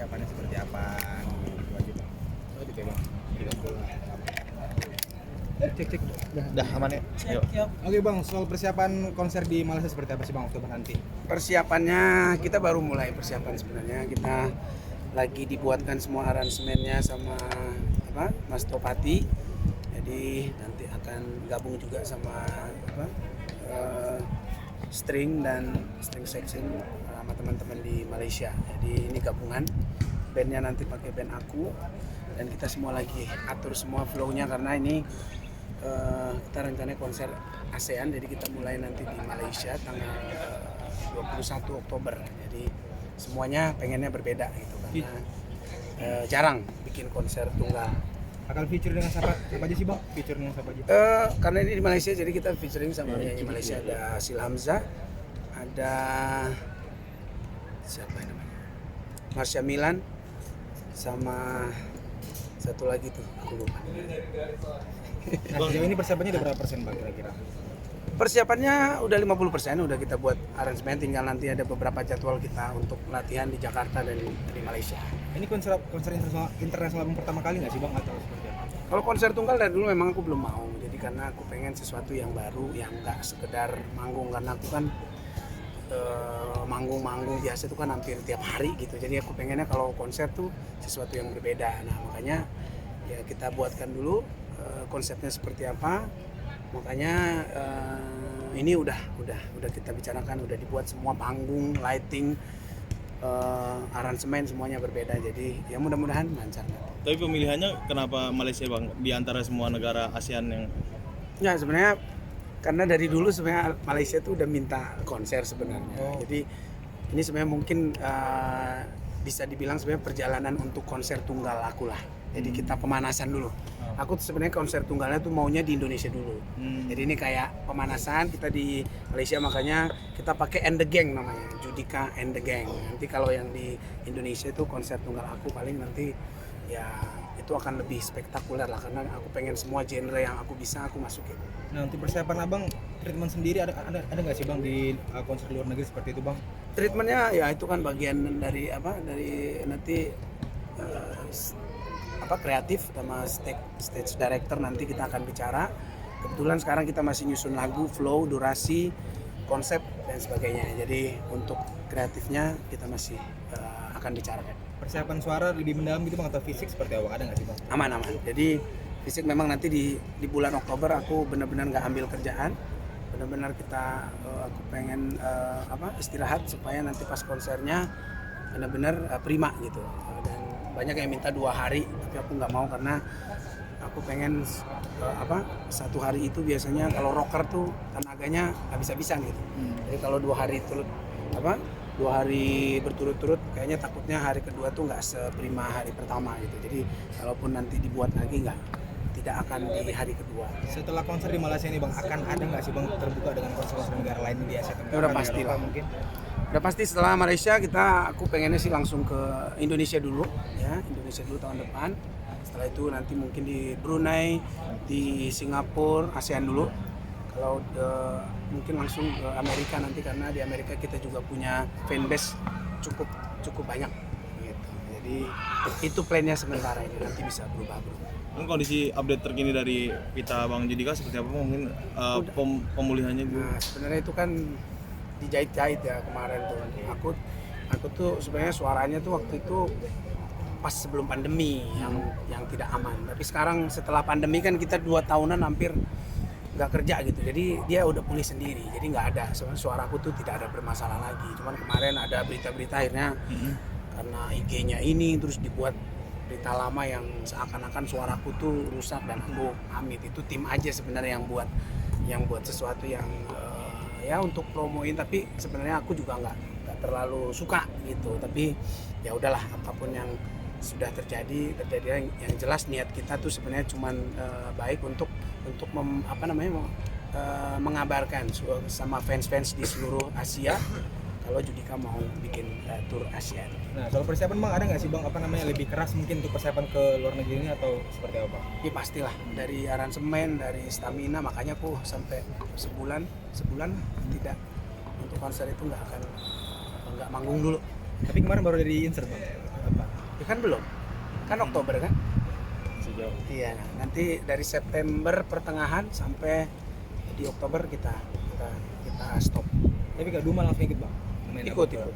persiapannya seperti apa gitu aja bang. Oh gitu ya bang. Cek Dah aman ya. Yuk. Oke bang, soal persiapan konser di Malaysia seperti apa sih bang Oktober nanti? Persiapannya kita baru mulai persiapan sebenarnya. Kita lagi dibuatkan semua aransemennya sama Mas Topati. Jadi nanti akan gabung juga sama string section sama teman-teman di Malaysia. Jadi ini gabungan. Bandnya nanti pakai band aku dan kita semua lagi atur semua flow-nya karena ini kita rencananya konser ASEAN, jadi kita mulai nanti di Malaysia tanggal 21 Oktober. Jadi semuanya pengennya berbeda gitu karena jarang bikin konser tunggal. Akan feature dengan siapa aja sih bang? Feature dengan siapa aja? Karena ini di Malaysia jadi kita featuring sama penyanyi Malaysia, ada Sil Hamzah, ada siapa yang namanya? Marsha Milan, sama satu lagi tuh aku lupa. Nah, sejauh ini persiapannya udah berapa persen bang kira-kira? Persiapannya udah 50%, udah kita buat aransemen, tinggal nanti ada beberapa jadwal kita untuk latihan di Jakarta dan di Malaysia. Ini konser internasional pertama kali nggak sih bang atau seperti apa? Kalau konser tunggal dari dulu memang aku belum mau, jadi karena aku pengen sesuatu yang baru, yang nggak sekedar manggung, karena aku kan manggung biasa itu kan hampir tiap hari gitu. Jadi aku pengennya kalau konser tuh sesuatu yang berbeda. Nah makanya ya kita buatkan dulu konsepnya seperti apa. Makanya ini udah kita bicarakan, udah dibuat semua panggung, lighting, aransemen semuanya berbeda. Jadi ya mudah-mudahan lancar. Tapi pemilihannya kenapa Malaysia bang di antara semua negara ASEAN yang? Ya sebenarnya karena dari dulu sebenarnya Malaysia tuh udah minta konser sebenarnya. Jadi ini sebenarnya mungkin bisa dibilang sebenarnya perjalanan untuk konser tunggal aku lah. Jadi kita pemanasan dulu. Aku tuh sebenarnya konser tunggalnya tuh maunya di Indonesia dulu. Jadi ini kayak pemanasan kita di Malaysia, makanya kita pakai And The Gang namanya, Judika And The Gang. Nanti kalau yang di Indonesia itu konser tunggal aku paling nanti ya itu akan lebih spektakuler lah, karena aku pengen semua genre yang aku bisa aku masukin. Nah untuk persiapan abang, treatment sendiri ada nggak sih bang di konser luar negeri seperti itu bang? Treatmentnya ya itu kan bagian dari nanti kreatif sama stage director nanti kita akan bicara. Kebetulan sekarang kita masih nyusun lagu, flow, durasi, konsep dan sebagainya. Jadi untuk kreatifnya kita masih akan bicarakan. Persiapan suara lebih mendalam gitu bang atau fisik seperti apa? Ada nggak sih bang? Aman. Jadi fisik memang nanti di bulan Oktober aku benar-benar nggak ambil kerjaan. Benar-benar aku pengen istirahat supaya nanti pas konsernya benar-benar prima gitu. Dan banyak yang minta 2 hari, tapi aku nggak mau karena aku pengen 1 hari itu biasanya kalau rocker tuh tenaganya habis-habisan gitu. Jadi kalau 2 hari 2 hari berturut-turut kayaknya takutnya hari kedua tuh nggak seprima hari pertama gitu. Jadi kalaupun nanti dibuat lagi tidak akan di hari kedua. Setelah konser di Malaysia ini bang, akan ada nggak sih bang terbuka dengan konser-konser negara lain di Asia Tenggara? Udah pasti lah mungkin. Udah pasti setelah Malaysia aku pengennya sih langsung ke Indonesia dulu ya, Indonesia dulu tahun depan. Setelah itu nanti mungkin di Brunei, di Singapura, ASEAN dulu. Kalau mungkin langsung ke Amerika nanti, karena di Amerika kita juga punya fanbase cukup banyak gitu. Jadi itu plannya sementara ini, nanti bisa berubah. Kondisi update terkini dari Pita Bang Judika seperti apa mungkin pemulihannya gitu? Nah sebenarnya itu kan dijahit-jahit ya kemarin tuh. Aku tuh sebenarnya suaranya tuh waktu itu pas sebelum pandemi yang tidak aman. Tapi sekarang setelah pandemi kan kita 2 tahunan hampir nggak kerja gitu. Jadi dia udah pulih sendiri. Jadi nggak ada. Sebenarnya suaraku tuh tidak ada bermasalah lagi. Cuman kemarin ada berita-berita akhirnya karena IG-nya ini terus dibuat berita lama yang seakan-akan suaraku tuh rusak dan aku amit. Itu tim aja sebenarnya yang buat sesuatu yang ya untuk promoin, tapi sebenarnya aku juga nggak terlalu suka gitu. Tapi ya udahlah, apapun yang sudah terjadi yang jelas niat kita tuh sebenarnya cuman baik untuk mengabarkan sama fans-fans di seluruh Asia kalau Judika mau bikin tour ASEAN. Nah soal persiapan bang, ada nggak sih bang lebih keras mungkin untuk persiapan ke luar negeri ini atau seperti apa? Ya pastilah, dari aransemen, dari stamina, makanya aku sampai sebulan tidak untuk konser itu nggak manggung dulu. Tapi kemarin baru dari insert bang. Apa? Ya kan belum, kan Oktober kan? Sejauh. Iya, nanti dari September pertengahan sampai di Oktober kita stop. Tapi Kak Duma langsung ikut bang? Main Ikut. apa?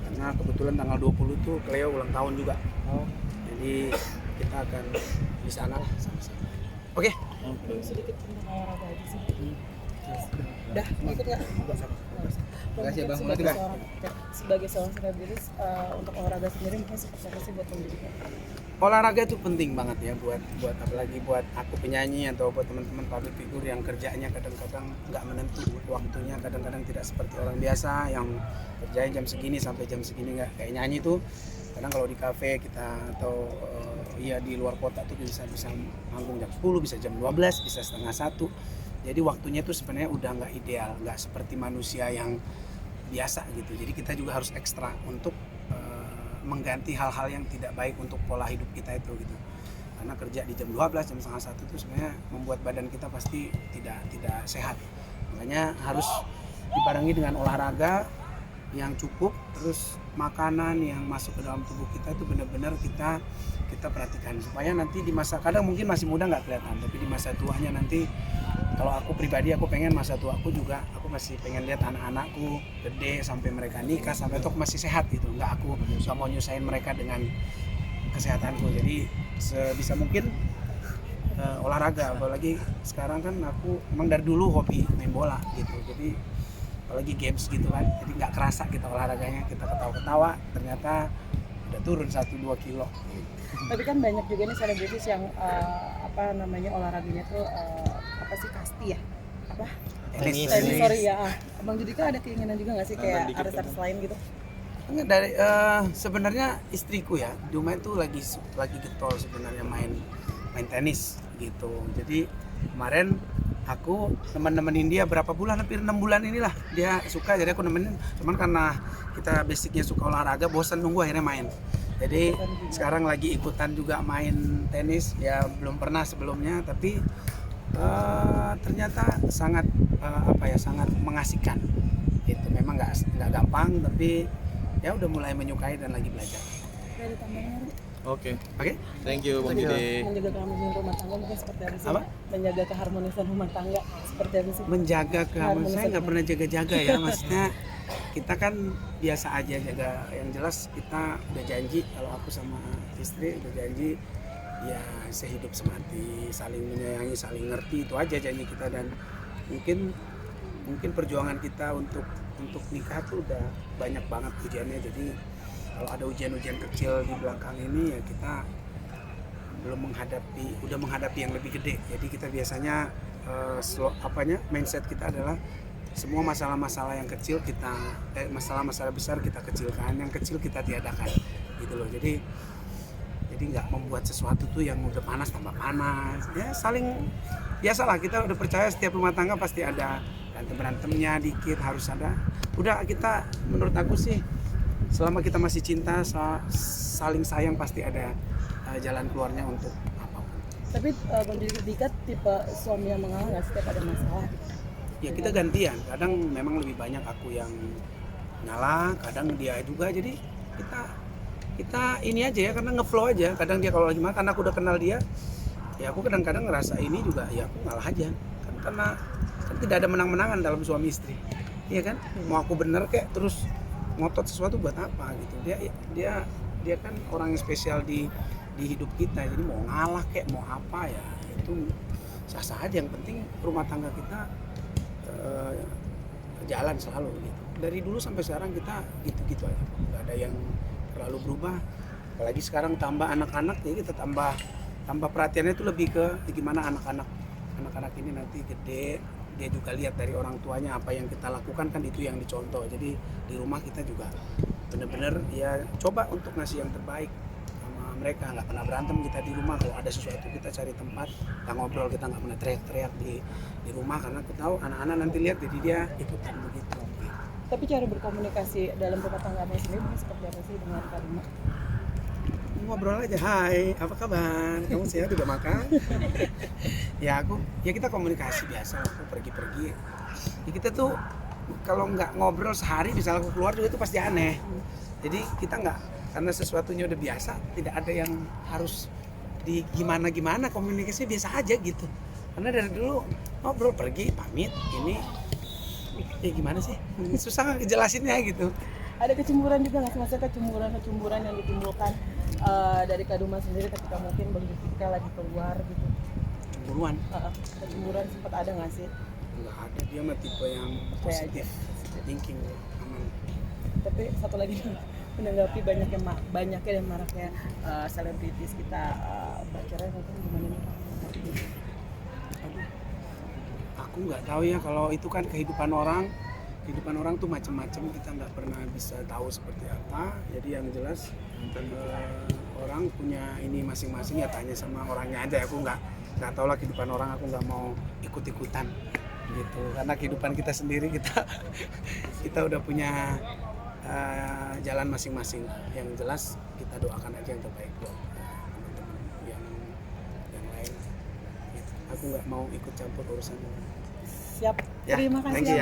Karena kebetulan tanggal 20 tuh Cleo ulang tahun juga. Oh. Jadi kita akan di sana lah sama-sama. Oke. Sedikit tentang olahraga aja sih. Udah, ikut nggak? Makasih ya, Bang. Sebagai Makasih, Bang. sebagai seorang selebritis, untuk olahraga sendiri mungkin seperti apa sih buat Bang Judika? Olahraga itu penting banget ya buat apalagi buat aku penyanyi atau buat teman-teman public figure yang kerjanya kadang-kadang nggak menentu waktunya, kadang-kadang tidak seperti orang biasa yang kerjain jam segini sampai jam segini, nggak kayak nyanyi tuh. Kadang kalau di kafe kita atau ya di luar kota tuh bisa manggung jam 10, bisa jam 12, bisa setengah 1. Jadi waktunya tuh sebenarnya udah nggak ideal, nggak seperti manusia yang biasa gitu. Jadi kita juga harus ekstra untuk mengganti hal-hal yang tidak baik untuk pola hidup kita itu gitu. Karena kerja di jam 12, jam setengah 1 itu sebenarnya membuat badan kita pasti tidak sehat. Makanya harus dibarengi dengan olahraga yang cukup, terus makanan yang masuk ke dalam tubuh kita itu benar-benar kita perhatikan supaya nanti di masa, kadang mungkin masih muda nggak kelihatan, tapi di masa tuanya nanti, kalau aku pribadi aku pengen masa tuaku juga aku masih pengen lihat anak-anakku gede sampai mereka nikah sampai itu aku masih sehat gitu, nggak mau nyusahin mereka dengan kesehatanku. Jadi sebisa mungkin olahraga, apalagi sekarang kan aku emang dari dulu hobi main bola gitu, jadi apalagi games gitu kan, jadi nggak kerasa kita olahraganya, kita ketawa-ketawa ternyata udah turun 1-2 kilo gitu. Tapi kan banyak juga nih selebritis yang olahraganya tuh kasti ya? Tenis. Sorry ya. Bang Judika ada keinginan juga nggak sih kayak artis-artis lain gitu? Enggak, dari sebenarnya istriku ya, Duma itu lagi getol sebenarnya main tenis gitu. Jadi kemarin aku nemenin dia berapa bulan, hampir 6 bulan inilah dia suka, jadi aku nemenin. Cuman karena kita basicnya suka olahraga, bosan nunggu akhirnya main. Jadi sekarang lagi ikutan juga main tenis, ya belum pernah sebelumnya, tapi ternyata sangat sangat mengasihkan. Itu memang nggak gampang, tapi ya udah mulai menyukai dan lagi belajar. Ada tambahan? Oke. Thank You Bang Judi. Menjaga keharmonisan rumah tangga mungkin seperti apa sih? Apa? Menjaga keharmonisan rumah tangga seperti apa sih? Menjaga keharmonisan, saya nggak pernah jaga-jaga ya, maksudnya kita kan biasa aja jaga. Yang jelas kita udah janji, kalau aku sama istri udah janji ya sehidup semati, saling menyayangi, saling ngerti, itu aja janji kita. Dan mungkin perjuangan kita untuk nikah tuh udah banyak banget ujiannya. Jadi kalau ada ujian-ujian kecil di belakang ini ya kita udah menghadapi yang lebih gede. Jadi kita biasanya mindset kita adalah semua masalah-masalah yang kecil masalah-masalah besar kita kecilkan, yang kecil kita tiadakan gitu loh. Jadi nggak membuat sesuatu tuh yang udah panas tambah panas. Ya saling biasalah, kita udah percaya setiap rumah tangga pasti ada berantemnya dikit, harus ada. Udah, kita menurut aku sih selama kita masih cinta, saling sayang, pasti ada jalan keluarnya untuk apapun. Tapi Bang Judika tipe suami yang mengalah nggak setiap ada masalah? Ya kita gantian, kadang memang lebih banyak aku yang ngalah, kadang dia juga. Jadi kita ini aja ya, karena ngeflow aja. Kadang dia kalau lagi makan, karena aku udah kenal dia, ya aku kadang-kadang ngerasa ini juga, ya aku ngalah aja kan, karena kan tidak ada menang-menangan dalam suami istri, iya kan? Mau aku bener kayak terus ngotot sesuatu buat apa gitu. Dia kan orang yang spesial di hidup kita, jadi mau ngalah kayak mau apa ya itu sah-sah aja. Yang penting rumah tangga kita jalan selalu gitu. Dari dulu sampai sekarang kita gitu-gitu aja, nggak ada yang terlalu berubah. Apalagi sekarang tambah anak-anak, jadi kita tambah perhatiannya itu lebih ke gimana anak-anak ini nanti gede, dia juga lihat dari orang tuanya apa yang kita lakukan, kan itu yang dicontoh. Jadi di rumah kita juga bener-bener ya coba untuk ngasih yang terbaik sama mereka. Nggak pernah berantem kita di rumah. Kalau ada sesuatu kita cari tempat, kita ngobrol, kita nggak pernah teriak-teriak di rumah, karena kita tahu anak-anak nanti lihat jadi dia ikutan begitu. Tapi cara berkomunikasi dalam rumah tangga sendiri seperti apa sih dengan Kak Duma? Ngobrol aja, hai, apa kabar? Kamu sehat, udah makan? ya kita komunikasi biasa. Aku pergi-pergi, ya kita tuh kalau nggak ngobrol sehari, misalnya aku keluar juga itu pasti aneh. Jadi kita karena sesuatunya udah biasa, tidak ada yang harus di gimana komunikasi biasa aja gitu. Karena dari dulu ngobrol pergi pamit ini gimana sih susah nggak ngejelasinnya gitu. Ada kecemburuan juga nggak sih, maksudnya kecemburuan yang ditimbulkan dari Kak Duma sendiri ketika mungkin Bang Judika lagi keluar gitu? Cemburuan Kecemburuan sempat ada nggak sih? nggak ada, dia mah tipe yang positif thinking, aman. Tapi satu lagi menanggapi banyaknya dan maraknya selebritis kita bercerai, mungkin gimana nih? Aduh, aku nggak tahu ya, kalau itu kan kehidupan orang tuh macam-macam, kita nggak pernah bisa tahu seperti apa. Jadi yang jelas orang punya ini masing-masing, ya tanya sama orangnya aja. Aku nggak tahu lah kehidupan orang, aku nggak mau ikut-ikutan gitu, karena kehidupan kita sendiri, kita udah punya jalan masing-masing. Yang jelas kita doakan aja yang terbaik buat teman-teman yang lain gitu. Aku nggak mau ikut campur urusan. Siap, Ya, terima thank kasih. you ya.